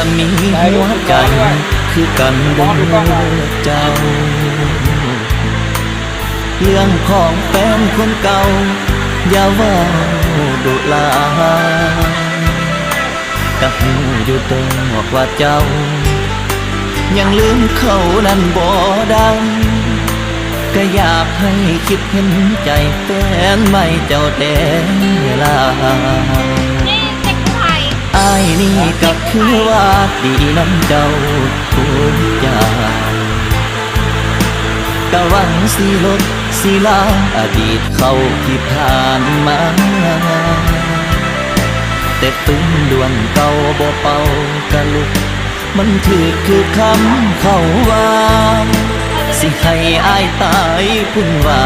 ก็มีหัวใจคือกันเด้อเจ้าเรื่องของแฟนคนเก่าอย่าว่าดุลาก็หูอยู่ตรงว่าเจ้ายังลืมเขานั้นบ่ได้ก็อยากให้คิดเห็นใจแฟนไม่เจ้าแต่เวลาอ้ายนี่ก็คือว่าดีน้ำเจ้าทุกอย่างก็หวังสิลดสิลาอดีตเขาที่ผ่านมาแต่ปืนดวงเก่าบ่เป่ากะลุกมันถือคือคำเขาว่าสิให้อายตายพุ่นว่า